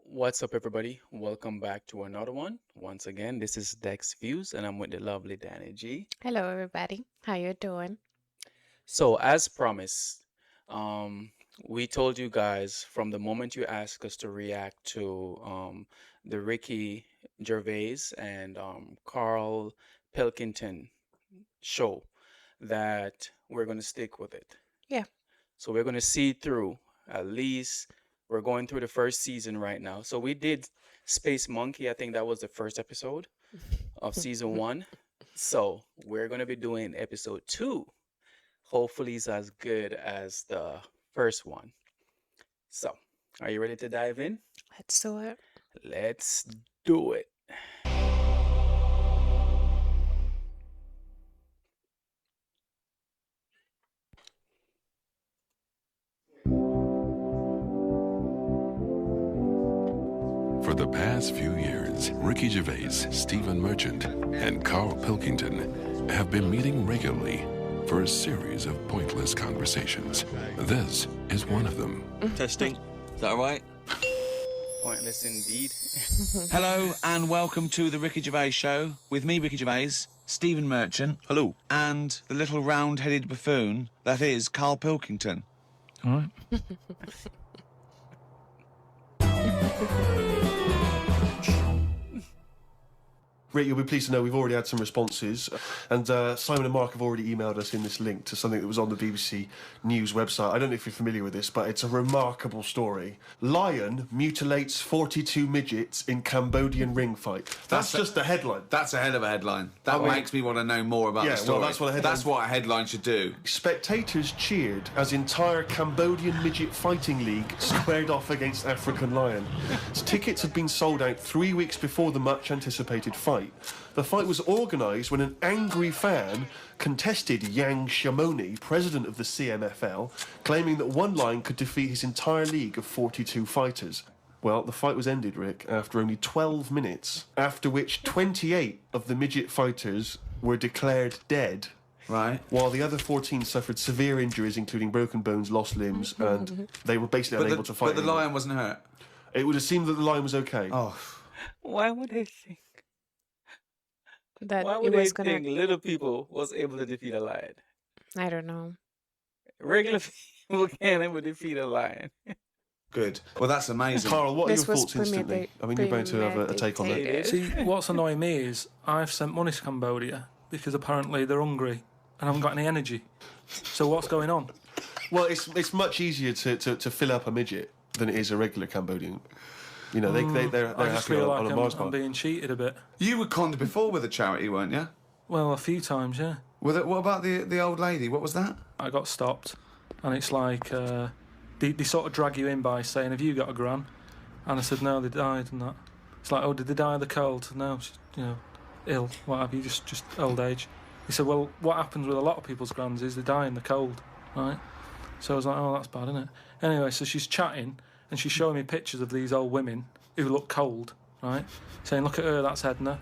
What's up, everybody? Welcome back to another one. Once again, this is Dex Views, and I'm with the lovely Danny G. Hello, everybody. How you doing? So, as promised, um, we told you guys from the moment you asked us to react to the Ricky Gervais and Karl Pilkington show that we're going to stick with it. Yeah. So, we're going to see through at least. We're going through the first season right now. So, we did Space Monkey. I think that was the first episode of season one. So we're going to be doing episode two. Hopefully, it's as good as the first one. So, are you ready to dive in? Let's do it. Let's do it. For the past few years, Ricky Gervais, Stephen Merchant, and Karl Pilkington have been meeting regularly for a series of pointless conversations. This is one of them. Testing. Is that all right? Pointless indeed. Hello and welcome to the Ricky Gervais Show with me, Ricky Gervais, Stephen Merchant. Hello. And the little round-headed buffoon that is Karl Pilkington. All right. Rick, you'll be pleased to know we've already had some responses, and Simon and Mark have already emailed us in this link to something that was on the BBC News website. I don't know if you're familiar with this, but it's a remarkable story. Lion mutilates 42 midgets in Cambodian ring fight. That's just the headline. That's a hell of a headline. That makes me want to know more about the story. Well, that's what a headline should do. Spectators cheered as entire Cambodian midget fighting league squared off against African lion. Tickets had been sold out 3 weeks before the much-anticipated fight. The fight was organised when an angry fan contested Yang Shamoni, president of the CMFL, claiming that one lion could defeat his entire league of 42 fighters. Well, the fight was ended, Rick, after only 12 minutes, after which 28 of the midget fighters were declared dead. Right. While the other 14 suffered severe injuries, including broken bones, lost limbs, and they were basically unable to fight But the anymore. lion wasn't hurt? It would have seemed that the lion was okay. Oh. Why would they think? That Why it would they was gonna. think little people was able to defeat a lion? I don't know. Regular people can't ever defeat a lion. Good. Well, that's amazing. Carl, what are This your was thoughts instantly? I mean, you're going to have a take on that. premeditated. See, what's annoying me is I've sent money to Cambodia because apparently they're hungry and haven't got any energy. So what's going on? Well, it's much easier to fill up a midget than it is a regular Cambodian. You know, they're I just happy feel on like a Mars I'm bar. being cheated a bit. You were conned before with a charity, weren't you? Well, a few times, yeah. What about the old lady? What was that? I got stopped, and it's like they sort of drag you in by saying, "Have you got a gran?" And I said, "No, they died," and that. It's like, "Oh, did they die of the cold?" No, she's, ill. What have you? Just old age. He said, "Well, what happens with a lot of people's grans is they die in the cold, right?" So I was like, "Oh, that's bad, isn't it?" Anyway, so she's chatting and she's showing me pictures of these old women who look cold, right? Saying, "Look at her, that's Edna.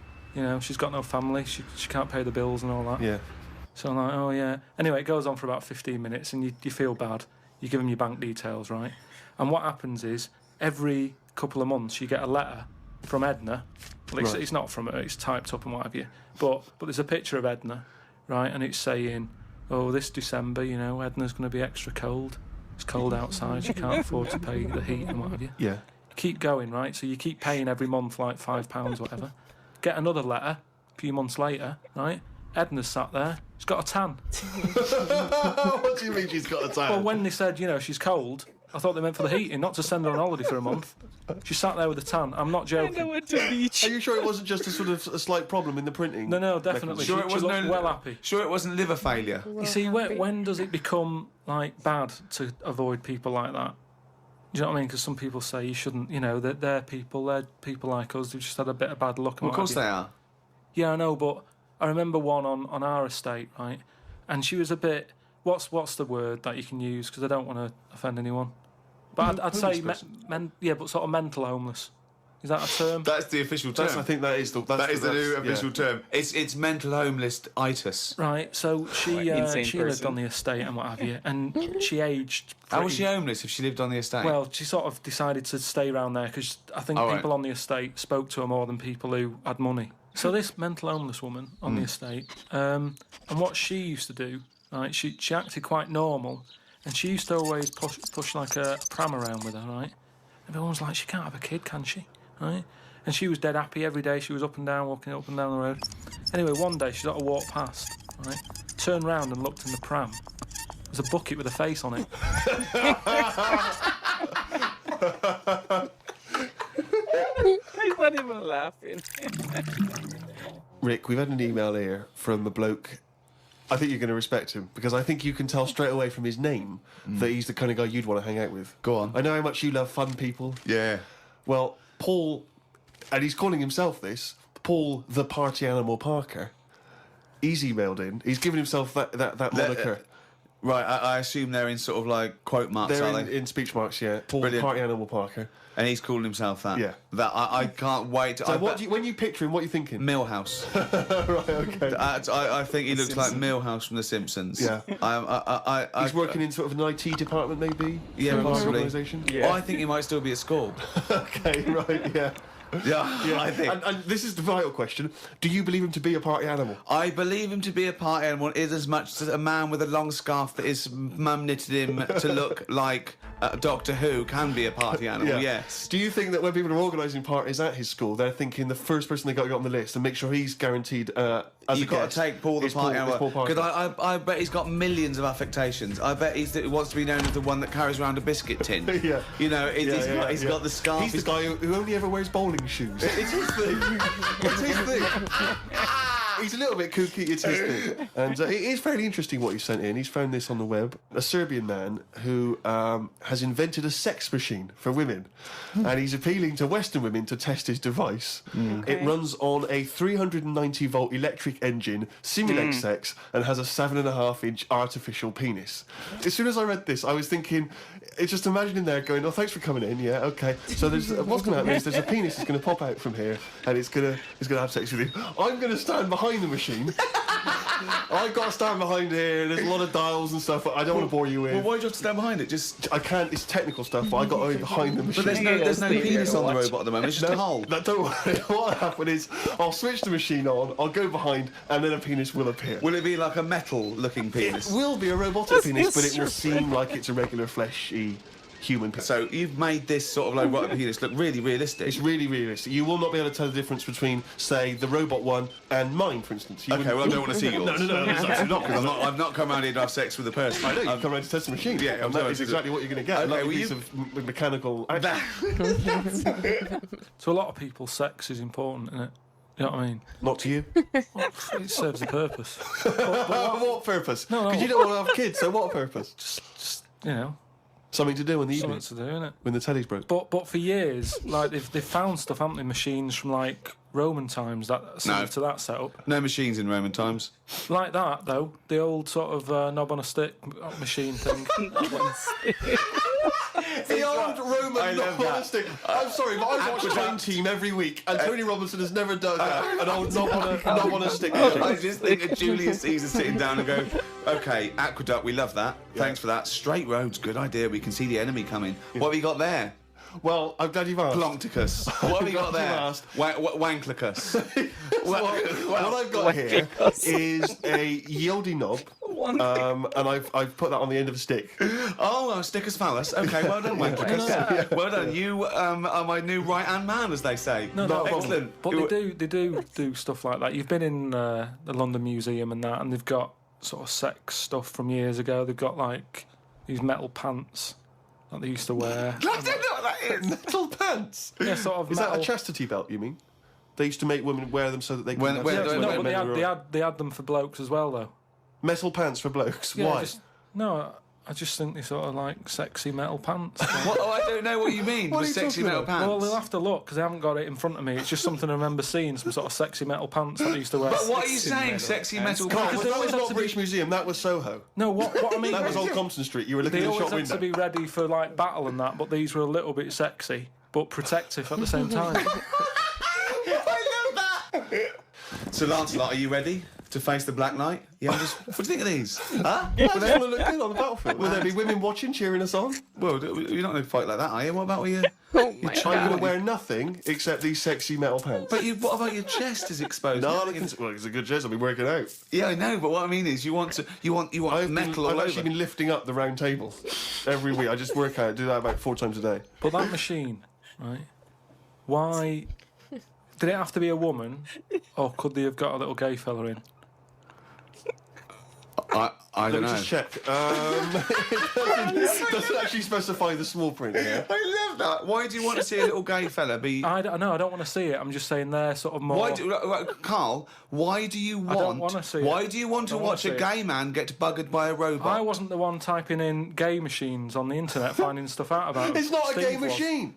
She's got no family. She can't pay the bills and all that." Yeah. So I'm like, "Oh yeah." Anyway, it goes on for about 15 minutes, and you feel bad. You give them your bank details, right? And what happens is every couple of months you get a letter from Edna. Well, it's not from her; it's typed up and what have you. But there's a picture of Edna, right? And it's saying, "Oh, this December, Edna's going to be extra cold. It's cold outside. She can't afford to pay the heat and what have you." Yeah. Keep going, right? So you keep paying every month like £5, whatever. Get another letter a few months later, right? Edna's sat there. She's got a tan. What do you mean she's got a tan? Well, when they said, she's cold, I thought they meant for the heating, not to send her on holiday for a month. She sat there with a tan. I'm not I joking. went to beach. Are you sure it wasn't just a sort of a slight problem in the printing? No, definitely. Sure, She looked well happy. Sure, it wasn't liver failure. You see, when does it become bad to avoid people like that? Do you know what I mean? Because some people say you shouldn't. They're people like us. They've just had a bit of bad luck. Well, of course they are. Yeah, I know, but I remember one on our estate, right? And she was a bit. What's the word that you can use? Because I don't want to offend anyone. But I'd say, but sort of mental homeless. Is that a term? That's the official term. I think that is the new official term. It's mental homeless-itis. Right, so she insane she lived person. on the estate and what have you, and she aged. How was she pretty- homeless if she lived on the estate? Well, she sort of decided to stay around there because I think Oh, right. people on the estate spoke to her more than people who had money. So this mental homeless woman on the estate, and what she used to do, right? She acted quite normal, and she used to always push like a pram around with her, right? Everyone was like, she can't have a kid, can she? Right? And she was dead happy every day. She was up and down, walking up and down the road. Anyway, one day she sort of walked past, right? Turned round and looked in the pram. There's a bucket with a face on it. He's not even laughing. Rick, we've had an email here from a bloke. I think you're going to respect him because I think you can tell straight away from his name that he's the kind of guy you'd want to hang out with. Go on. I know how much you love fun people. Yeah. Well, Paul, and he's calling himself this, Paul the Party Animal Parker. He's emailed in. He's given himself that moniker. Right, I assume they're in sort of like quote marks, They're are they? in speech marks, yeah. Paul Brilliant. Party Animal Parker. And he's calling himself that. Yeah. That I can't wait. So when you picture him, what are you thinking? Millhouse. Right, okay. I think he looks like Millhouse from The Simpsons. Yeah. He's I working in sort of an IT department, maybe? Yeah, For a large possibly. organisation? Yeah. Well, I think he might still be at school. Okay, right, yeah. Yeah, I think. And this is the vital question. Do you believe him to be a party animal? I believe him to be a party animal is as much as a man with a long scarf that his mum knitted him to look like Doctor Who can be a party animal, yes. Do you think that when people are organising parties at his school, they're thinking the first person they got to get on the list and make sure he's guaranteed as You've got to take Paul the party animal. Parker. Because I bet he's got millions of affectations. I bet he wants to be known as the one that carries around a biscuit tin. Yeah. You know, he's got the scarf. He's the guy who only ever wears bowling shoes. It's his thing. It's his thing. He's a little bit kooky, it's his thing. And it is fairly interesting what he sent in. He's found this on the web. A Serbian man who has invented a sex machine for women. And he's appealing to Western women to test his device. It runs on a 390-volt electric engine, simulates sex, and has a 7.5-inch artificial penis. As soon as I read this, I was thinking, just imagining there going, oh, thanks for coming in, yeah, okay. So there's what's going to happen is there's a penis that's going to pop out from here, and it's going to have sex with you. I'm going to stand behind the machine. I've got to stand behind here. There's a lot of dials and stuff. I don't want to bore you with. Well, why do you have to stand behind it? Just. I can't. It's technical stuff, but I got to be behind the machine. But there's no penis on the robot at the moment. It's just a hole. No, don't worry. What'll happen is I'll switch the machine on. I'll go behind, and then a penis will appear. Will it be like a metal-looking penis? It will be a robotic penis, but it will seem like it's a regular fleshy human penis. So you've made this sort of like robotic penis look really realistic. It's really realistic. You will not be able to tell the difference between, say, the robot one and mine, for instance. You Okay, well, I don't want to see yours. No, exactly not. Because I've not come around here to have sex with a person. I know, you've come around to test the machine. Yeah, and that is exactly what you're going to get. Okay, like a well, piece of mechanical action. To a lot of people, sex is important, isn't it? You know what I mean? Not to you. Well, it serves a purpose. What purpose? No. Because you don't want to have kids, so what purpose? Just you know, Something to do in the something evening to do, innit? when the telly's broke. But for years, like they've found stuff, haven't they? Machines from like Roman times that similar to that setup. No machines in Roman times. Like that though, the old sort of knob on a stick machine thing. The old Roman I love that. stick. I'm sorry, but I watch Time Team every week, and Tony Robinson has never done an old knob on a stick. I just think of Julius Caesar sitting down and go, okay, aqueduct, we love that. Thanks for that. Straight roads, good idea. We can see the enemy coming. What have you got there? Well, I'm glad you've asked. Ploncticus. What have you got there? Asked. Wanklicus. What I've got here is a Yodi knob, and I've put that on the end of a stick. Oh, Stickus phallus. Okay, well done, Wanklicus. Well done. You are my new right-hand man, as they say. No, excellent. But they do stuff like that. You've been in the London Museum and that, and they've got sort of sex stuff from years ago. They've got like these metal pants that they used to wear. I don't know what that is. Metal pants. Yeah, sort of Is metal. that a chastity belt? You mean? They used to make women wear them so that they could. When- have when- sex when- with No, men but who were- they had them for blokes as well, though. metal pants for blokes. Yeah, Why? I just think they sort of like sexy metal pants. What? Oh, I don't know what you mean What with are you sexy talking metal about? pants. Well, they'll have to look because I haven't got it in front of me. It's just something I remember seeing, some sort of sexy metal pants that I used to wear. But what are you saying, sexy metal pants? That they was always had not to British be- Museum. That was Soho. No, what I mean, That was Old Compton Street. You were looking they in the always shop had to window. be ready for like battle and that, but these were a little bit sexy. but protective at the same time. I love that. So, Lancelot, are you ready to face the Black Knight? Yeah. What do you think of these? Huh? Will they all look good on the battlefield? Will there be women watching, cheering us on? Well, you're not going to fight like that, are you? What about you? Oh my I'm going to wear nothing except these sexy metal pants. But what about your chest is exposed? No, it's a good chest. I've been working out. Yeah, I know, but what I mean is you want metal all I've over. actually been lifting up the round table every week. I just work out, do that about 4 times a day. But that machine, right? Why did it have to be a woman, or could they have got a little gay fella in? I Let don't me know. just check. It doesn't actually specify the small print here. I love that. Why do you want to see a little gay fella be? I don't want to see it. I'm just saying they're sort of more. Carl, why do you want? I don't wanna see it. Why do you want to I don't wanna watch a see it. gay man get buggered by a robot? I wasn't the one typing in gay machines on the internet, finding stuff out about them. It's not a Steve gay was. machine.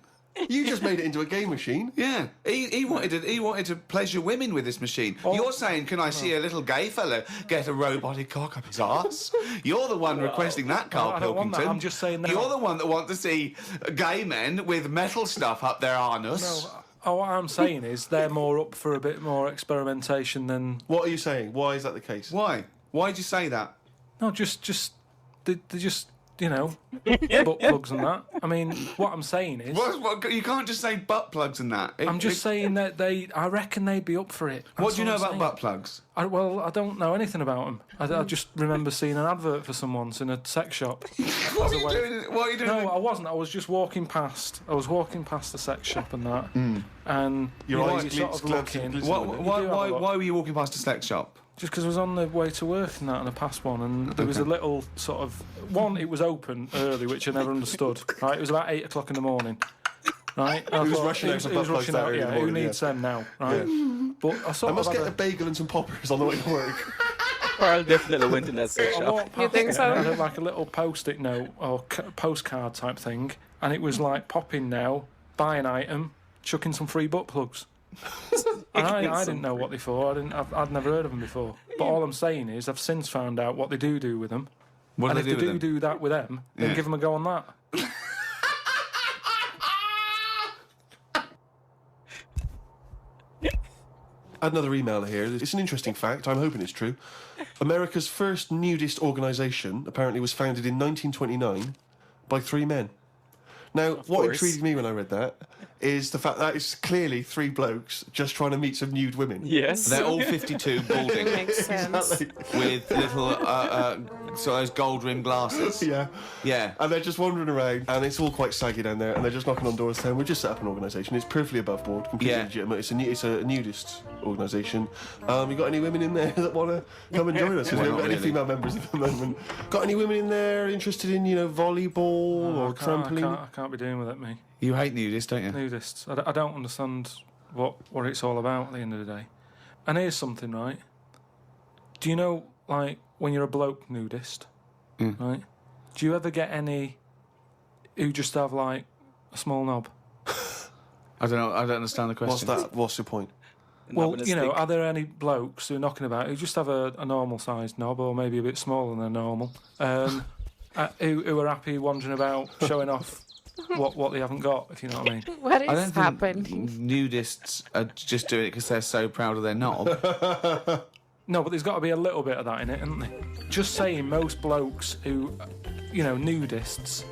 You just made it into a gay machine. Yeah, he wanted to pleasure women with this machine. Oh. You're saying, can I see a little gay fella get a robotic cock up his arse? You're the one requesting that, Karl I don't want Pilkington. that. I'm just saying that. You're the one that wants to see gay men with metal stuff up their anus. No, what I'm saying is they're more up for a bit more experimentation than. What are you saying? Why is that the case? Why? Why'd you say that? No, just they just. Butt plugs and that. I mean, what I'm saying is, What, you can't just say butt plugs and that. I'm just saying that I reckon they'd be up for it. What That's do you know I'm about saying. butt plugs? I don't know anything about them. I just remember seeing an advert for some once in a sex shop. What are you doing? What are you doing? No, I wasn't. I was just walking past. I was walking past the sex shop and that, and Your eyes you're sort glitz, of looking. glitz, Why were you walking past a sex shop? Just because I was on the way to work and that, and I passed one, and there was a little sort of one. It was open early, which I never understood. Right, it was about 8 o'clock in the morning. Right, and I Who was thought, rushing out for who was butt plugs rushing that out? early in Yeah, the who morning, needs yeah. them now? Right, but I I sort must of get had a bagel and some poppers on the way to work. Carl definitely went in that sex I shop. walked past think it, so? and it had like a little post-it note or postcard type thing, and it was like pop in now, buy an item, chuck in some free butt plugs. And I didn't know what they for. I'd never heard of them before. But all I'm saying is I've since found out what they do with them. What And do if they they do with them? do that with them, then Yeah. give them a go on that. Another email here. It's an interesting fact. I'm hoping it's true. America's first nudist organisation apparently was founded in 1929 by 3 men. Now, what course. intrigued me when I read that is the fact that it's clearly 3 blokes just trying to meet some nude women. Yes. They're all 52 balding Makes sense. with little so those gold-rimmed glasses. Yeah. Yeah. And they're just wandering around, and it's all quite saggy down there, and they're just knocking on doors saying, we've just set up an organisation, it's perfectly above board, completely Yeah. legitimate, it's a nudist organisation. You got any women in there that want to come and join us? Well, We haven't not got any really. female members at the moment. Got any women in there interested in, volleyball or trampoline? I can't be doing with it, me. You hate nudists, don't you? Nudists. I don't understand what it's all about at the end of the day. And here's something, right? Do you know, like, when you're a bloke nudist, right? Do you ever get any who just have, like, a small knob? I don't know. I don't understand the question. What's that? What's your point? Well, Knob and a you know, stick. are there any blokes who are knocking about who just have a normal sized knob or maybe a bit smaller than normal, who are happy wandering about showing off what they haven't got, if you know what I mean? What I don't is think happening? nudists are just doing it because they're so proud of their knob. No, but there's got to be a little bit of that in it, isn't there? Just saying, most blokes who, nudists,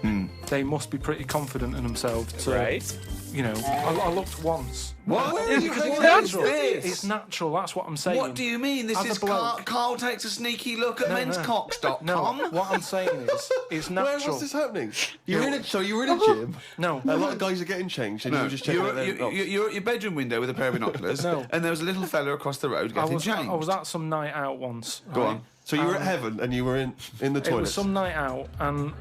they must be pretty confident in themselves. To, Right. I looked once. What? Because it's What is natural. this? It's natural. That's what I'm saying. What do you mean? This As a is bloke- Carl takes a sneaky look at No. menscocks.com. No, what I'm saying is, it's Where natural. was this happening? You were in a gym. No, A lot of guys are getting changed, and you No, were just checking out their you're, knobs. you're at your bedroom window with a pair of binoculars, No. and there was a little fella across the road getting changed. I was at some night out once. Go right? on. So you were at heaven, and you were in the It was toilet. some night out, and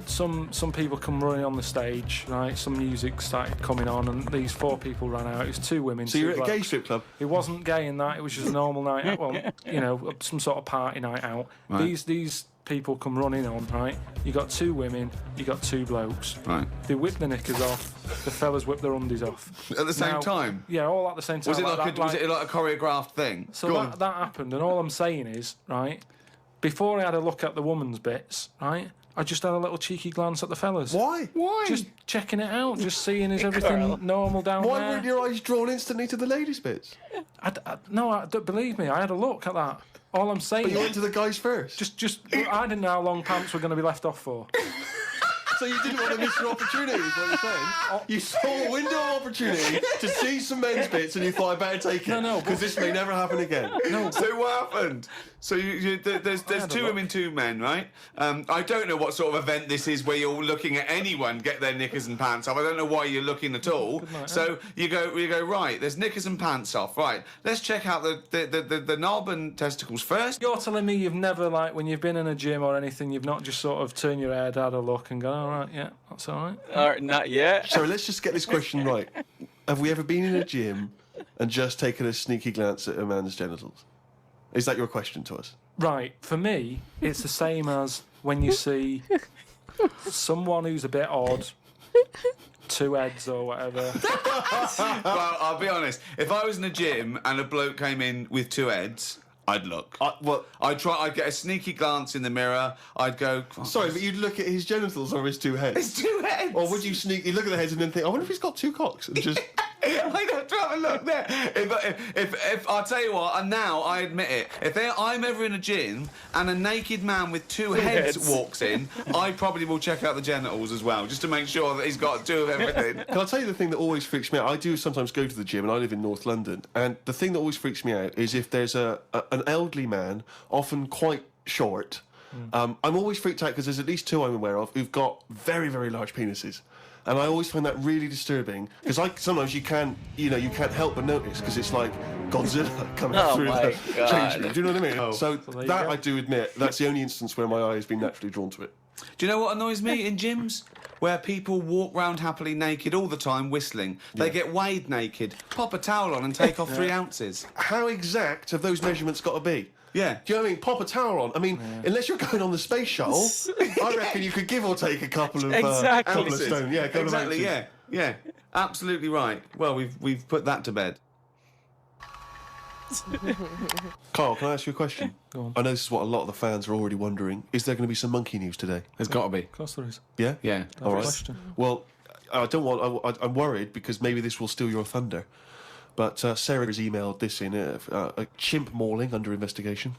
some people come running on the stage, right? Some music started coming on, and these 4 people ran out. It was 2 women. So you were 2 at a gay blokes. strip club. It wasn't gay in that. It was just a normal night out. Well, some sort of party night out. Right. These people come running on, right? You got 2 women, you got 2 blokes. Right. They whip their knickers off. The fellas whip their undies off. At the same Now- time? Yeah, all at the same time. Was it like, that, was it like a choreographed thing? So Go that happened, and all I'm saying is, right, before I had a look at the woman's bits, right, I just had a little cheeky glance at the fellas. Why? Why? Just checking it out, just seeing is everything normal down Why there. weren't your eyes drawn instantly to the ladies' bits? No, don't believe me. I had a look at that. All I'm saying. But you went to the guys first. Just I didn't know how long pants were going to be left off for. So you didn't want to miss your opportunity, is what you're saying? You saw a window of opportunity to see some men's bits and you thought, I better take it. No, because this may never happen again. No. So what happened? So there's two women, two men, right? I don't know what sort of event this is where you're looking at anyone get their knickers and pants off. I don't know why you're looking at all. So you go right. There's knickers and pants off. Right. Let's check out the knob and testicles first. You're telling me you've never, like, when you've been in a gym or anything, you've not just sort of turned your head, had a look, and gone, all right, yeah, that's all right. All right, not yet. Sorry, let's just get this question right. Have we ever been in a gym and just taken a sneaky glance at a man's genitals? Is that your question to us? Right, for me, it's the same as when you see someone who's a bit odd, two heads or whatever. Well, I'll be honest. If I was in a gym and a bloke came in with two heads, I'd look. I'd get a sneaky glance in the mirror. I'd go. Sorry, but you'd look at his genitals or his two heads? His two heads. Or would you sneaky look at the heads and then think, I wonder if he's got two cocks? And just... I'd have to have a look there. If I'll tell you what, and now I admit it, if I'm ever in a gym and a naked man with two heads walks in, I probably will check out the genitals as well, just to make sure that he's got two of everything. Can I tell you the thing that always freaks me out? I do sometimes go to the gym, and I live in North London, and the thing that always freaks me out is if there's an elderly man, often quite short. I'm always freaked out because there's at least two I'm aware of who've got very, very large penises. And I always find that really disturbing because sometimes you can't help but notice because it's like Godzilla coming through the change room. Do you know what I mean? So that I do admit, that's the only instance where my eye has been naturally drawn to it. Do you know what annoys me in gyms? Where people walk round happily naked all the time whistling. They get weighed naked, pop a towel on and take off 3 ounces. How exact have those measurements got to be? Yeah. Do you know what I mean? Pop a towel on. I mean, unless you're going on the space shuttle, I reckon you could give or take a couple of couple of stone. Yeah, exactly. Yeah. Absolutely right. Well, we've put that to bed. Carl, can I ask you a question? Go on. I know this is what a lot of the fans are already wondering. Is there going to be some monkey news today? There's got to be. Of course there is. Yeah? Yeah. All right. Question. Well, I'm worried because maybe this will steal your thunder. But Sarah has emailed this in, a chimp mauling under investigation.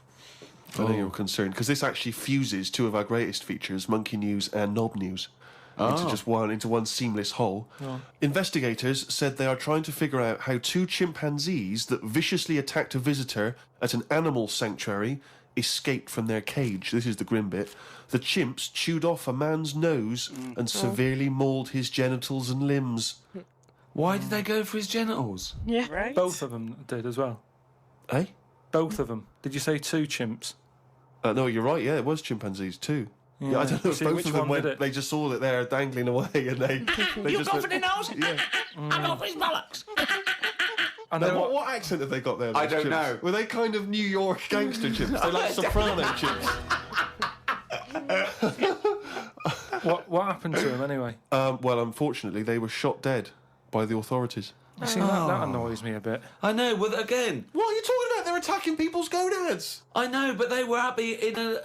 I know you're concerned, because this actually fuses two of our greatest features, Monkey News and Knob News, into one seamless whole. Oh. Investigators said they are trying to figure out how 2 chimpanzees that viciously attacked a visitor at an animal sanctuary escaped from their cage. This is the grim bit. The chimps chewed off a man's nose and severely mauled his genitals and limbs. Why did they go for his genitals? Yeah. Right? Both of them did as well. Eh? Both of them. Did you say 2 chimps? No, you're right. Yeah, it was chimpanzees too. Yeah, I don't know if See, both which of them one did went. it? They just saw that they're dangling away, and they You just go went, for the nose? Yeah. I go for his bollocks. And Now, then what accent have they got there? I those don't chimps? know. Were they kind of New York gangster chimps? They're like soprano chimps. What happened to him anyway? Well, unfortunately, they were shot dead by the authorities. You see, that annoys me a bit. I know, but again... What are you talking about? They're attacking people's gonads. I know, but they were happy in an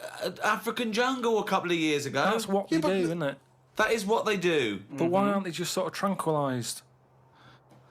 African jungle a couple of years ago. That's what they do, isn't it? That is what they do. But why aren't they just sort of tranquilised?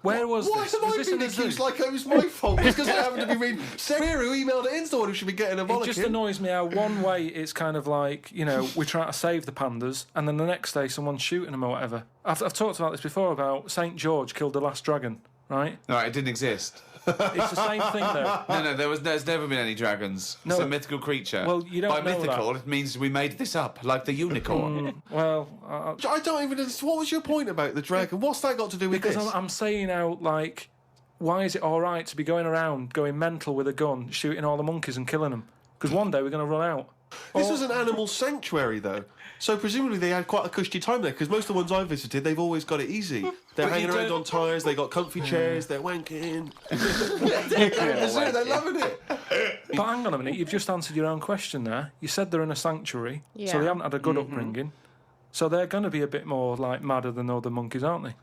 Where was Why this? am Was I this in being a zoo? accused like it was my fault? Just because I happened to be reading... Sarah, who emailed it in, someone who should be getting a It bollock just in. annoys me how one way it's kind of like, we're trying to save the pandas, and then the next day someone's shooting them or whatever. I've talked about this before, about St. George killed the last dragon, right? No, it didn't exist. It's the same thing though. No, there's never been any dragons. No. It's a mythical creature. Well, you don't By know mythical, that. it means we made this up, like the unicorn. Well, I don't even... What was your point about the dragon? What's that got to do with because this? I'm saying how, like, why is it all right to be going around, going mental with a gun, shooting all the monkeys and killing them? Because one day we're going to run out. This was an animal sanctuary, though. So presumably they had quite a cushy time there, because most of the ones I've visited, they've always got it easy. They're hanging around on tyres, they got comfy chairs, they're wanking. They're loving it. But hang on a minute, you've just answered your own question there. You said they're in a sanctuary, so Yeah. they haven't had a good upbringing. So they're going to be a bit more, like, madder than other monkeys, aren't they?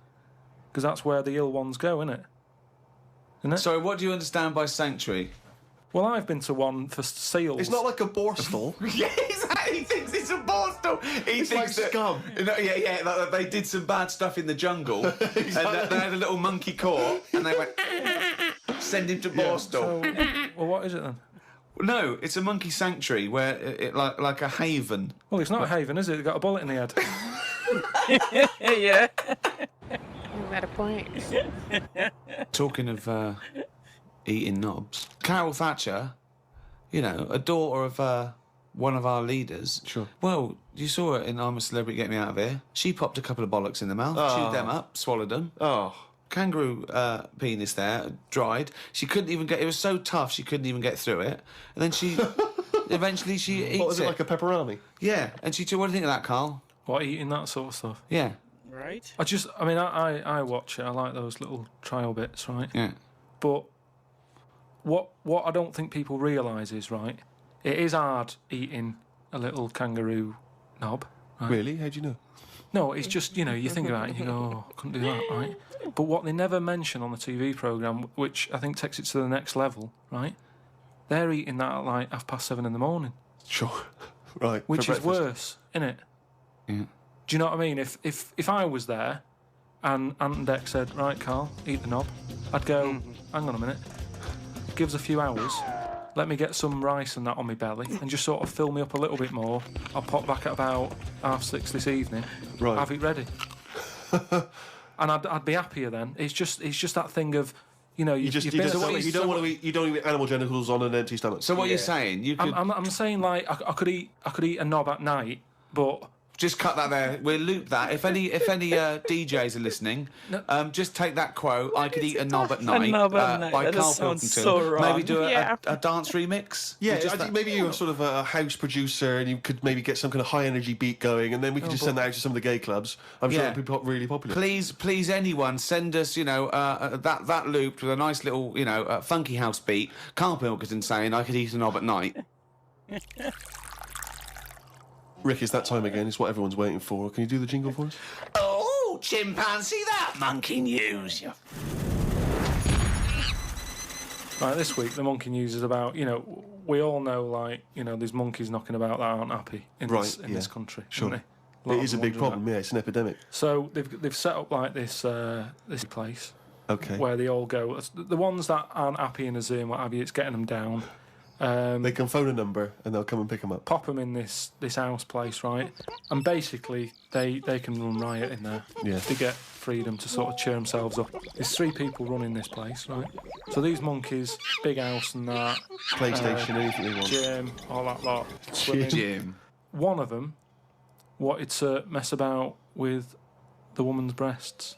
Because that's where the ill ones go, isn't it? Sorry, what do you understand by sanctuary? Well, I've been to one for seals. It's not like a borstal. Yeah, He thinks it's a borstal. He thinks like scum. that they did some bad stuff in the jungle, and that they had a little monkey caught, and they went send him to Borstal. Well, what is it then? No, it's a monkey sanctuary where it like a haven. Well, it's not a haven, is it? They've got a bullet in the head. Yeah. You got a point. Talking of eating knobs, Carol Thatcher, you know, a daughter of one of our leaders. Sure. Well, you saw her in I'm a Celebrity, Get Me Out of Here. She popped a couple of bollocks in the mouth, chewed them up, swallowed them. Oh. Kangaroo penis there, dried. She couldn't even get. It was so tough, she couldn't even get through it. And then she, eventually, she eats What was it, it. like a pepperoni? Yeah, and she. What do you think of that, Carl? What, eating that sort of stuff? Yeah, Right? I watch it. I like those little trial bits, right? yeah. But what I don't think people realise is, right, it is hard eating a little kangaroo knob. Right? Really? How'd you know? No, it's just, you know, you think about it and you go, oh, I couldn't do that, right? But what they never mention on the TV programme, which I think takes it to the next level, right? They're eating that at like 7:30 in the morning, Sure. Right. which for is breakfast. worse, innit? Yeah. Do you know what I mean? If I was there and Ant and Dec said, right, Carl, eat the knob, I'd go, hang on a minute, give us a few hours, let me get some rice and that on my belly and just sort of fill me up a little bit more. I'll pop back at about 6:30 this evening, Right. have it ready. And I'd be happier then. It's just that thing of, you know, You don't want to eat animal genitals on an empty stomach. So what you're saying? You could I'm saying like I could eat a knob at night, but just cut that there. We'll loop that. If any DJs are listening, just take that quote. I could eat a knob at night. knob at night. By That Karl just sounds Pilkington. so wrong. Maybe do Yeah. a dance remix. Yeah, Just I think that. maybe you're sort of a house producer and you could maybe get some kind of high energy beat going, and then we could just send that out to some of the gay clubs. I'm sure Yeah. it'd be really popular. Please, anyone, send us, you know, that looped with a nice little, you know, funky house beat. Karl Pilkington saying, I could eat a knob at night. Rick, it's that time again. It's what everyone's waiting for. Can you do the jingle for us? Oh, chimpanzee, that monkey news. Right, this week the monkey news is about, you know, we all know, like, you know, there's monkeys knocking about that aren't happy in this country. Sure. Aren't they? Lot It of is a them big wondering problem, yeah. It's an epidemic. that. So they've set up like this place Okay. where they all go. The ones that aren't happy in a zoo and what have you, it's getting them down. They can phone a number and they'll come and pick them up. Pop them in this house place, right? And basically they can run riot in there. Yeah. They get freedom to sort of cheer themselves up. There's 3 people running this place, right? So these monkeys, big house and that, PlayStation, anything they want. gym, all that lot, swimming. Jim. One of them wanted to mess about with the woman's breasts.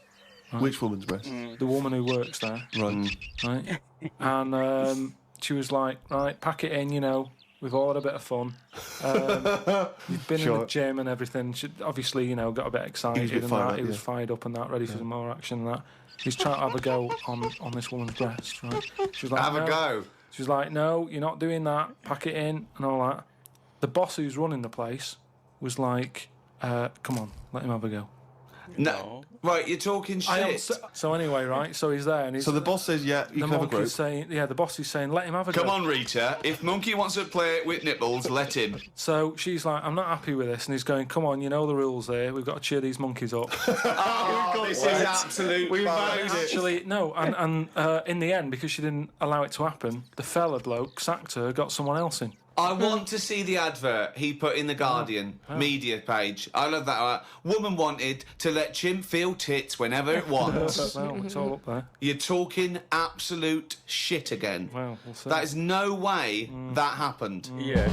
Which woman's breast? The woman who works there, Right. right? And she was like, right, pack it in, you know, we've all had a bit of fun. You've been in Sure. the gym and everything. She obviously, you know, got a bit excited and fired that. up, He was yeah. fired up and that, ready for some more action and that. He's trying to have a go on this woman's breast, right? She was like, Have a "No." go. She was like, no, you're not doing that. Pack it in and all that. The boss who's running the place was like, come on, let him have a go. No. Right, you're talking shit. So anyway, right? So he's there and he's So the boss says, yeah, you the can have a monkey's group. saying, yeah, the boss is saying, let him have a go. Come on, Rita. If Monkey wants to play with nipples, let him. So she's like, I'm not happy with this. And he's going, come on, you know the rules here. We've got to cheer these monkeys up. Oh, this is absolute bollocks. Actually, no. And in the end, because she didn't allow it to happen, the fella bloke sacked her, got someone else in. I want to see the advert he put in the Guardian media page. I love that. Woman wanted to let Chimp feel tits whenever it wants. Well, it's all up there. You're talking absolute shit again. Well, we'll see. That is no way that happened. Yeah.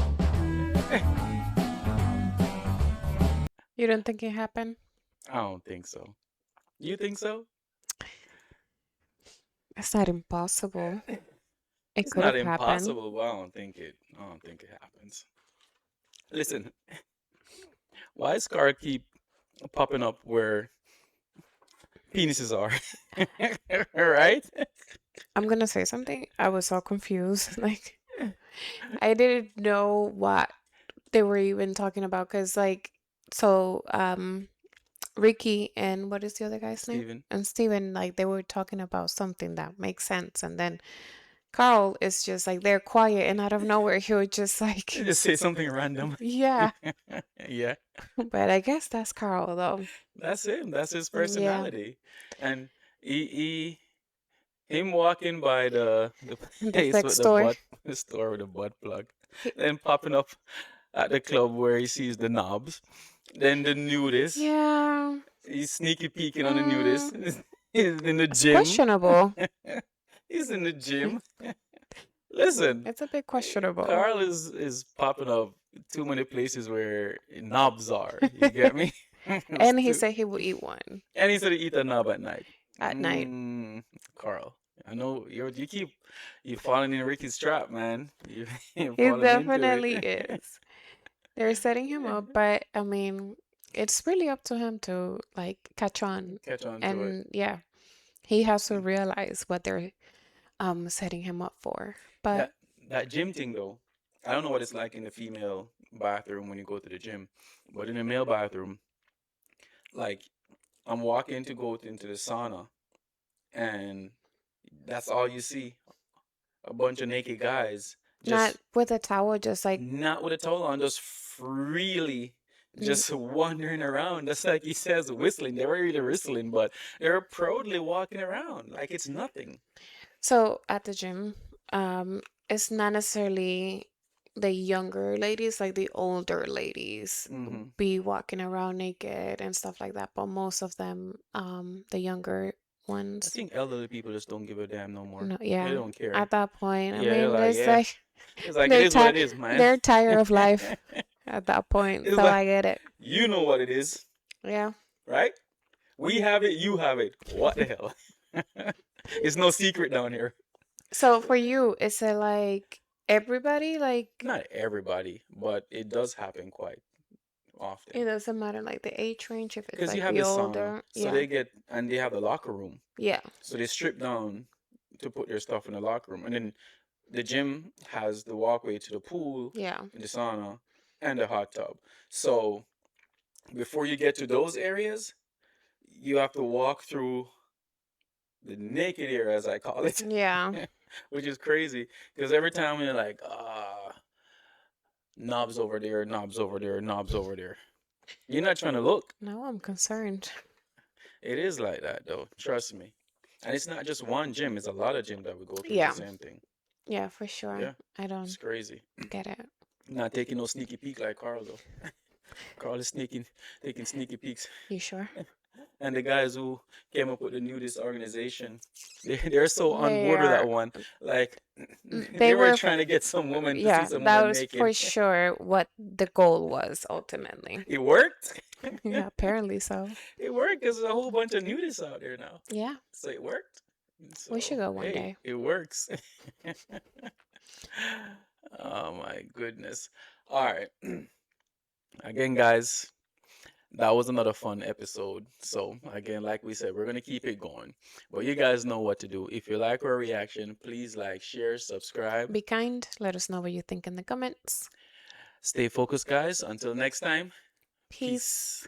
You don't think it happened? I don't think so. You think so? It's not impossible. It It's could not have happened. impossible, but I don't think it happens. Listen, why does Scar keep popping up where penises are? Right? I'm gonna say something. I was so confused. Like, I didn't know what they were even talking about. Cause Ricky and what is the other guy's name? Steven. And Steven, like, they were talking about something that makes sense. And then Carl is just like they're quiet, and out of nowhere he would just like, Just say something random. yeah. Yeah, But I guess that's Carl though. that's him. That's his Yeah, personality. And him walking by the the place sex with the store. butt the store with the butt plug, He- then popping up at the club where he sees the knobs, then the nudist. Yeah, He's sneaky peeking on the nudist. mm, He's in the it's gym. questionable. He's in the gym. Listen, It's a bit questionable. Carl is popping up too many places where knobs are. You get me? And he Too- said he would eat one and he said he eat a knob at night. at night. Carl, I know you falling in Ricky's trap, man. You're He falling into definitely it. is. They're setting him up, but I mean, it's really up to him to like catch on. Catch on to it. And yeah, he has to realize what they're setting him up for. But That that gym thing though, I don't know what it's like in the female bathroom when you go to the gym, but in the male bathroom, like I'm walking to go into the sauna, and that's all you see, a bunch of naked guys, not just with a towel, just like not with a towel on, just freely mm, just wandering around. That's like he says, whistling. They were really whistling, but they're proudly walking around like it's nothing. so at the gym, it's not necessarily the younger ladies, like the older ladies Hmm. be walking around naked and stuff like that, but most of them, the younger I ones, think elderly people just don't give a damn no more. no, They yeah, don't care. at that point, I Yeah, they're mean, like, it's yeah. like It's like it they're is what tired, it is, man. they're tired of life at that point, It's so like I get it. you know what it is, Yeah. right? We have it, you have it. What the hell? It's no secret down here. So for you, is it like everybody, like Not everybody, but it does happen quite it often. doesn't matter like the age range if it's Because you like have the the sauna, older, so yeah, they have the locker room. yeah, So they strip down to put their stuff in the locker room. And then the gym has the walkway to the pool, yeah. the sauna, and the hot tub. So before you get to those areas, you have to walk through the naked area, as I call it, Yeah. which is crazy. Because every time you're like, knobs over there, knobs over there, knobs over there. You're not trying to look. Now I'm concerned. It is like that, though. Trust me. And it's not just one gym. It's a lot of gym that we go through Yeah. the same thing. Yeah, for sure. Yeah. I don't It's crazy. get it. Not taking no sneaky peek like Carl, though. Carl is taking sneaky peeks. You sure? And the guys who came up with the nudist organization, they're so on They board with that are. one. Like, They they were were. trying to get some woman to see Yeah, some that woman was naked. for sure what the goal was ultimately. It worked. Yeah, apparently so. It worked. There's a whole bunch of nudists out there now. Yeah, So it worked. we should So, go one hey, day. it works. Oh my goodness. All right. Again, guys, that was another fun episode. So, again, like we said, we're going to keep it going. But you guys know what to do. If you like our reaction, please like, share, subscribe. Be kind. Let us know what you think in the comments. Stay focused, guys. Until next time, Peace. peace.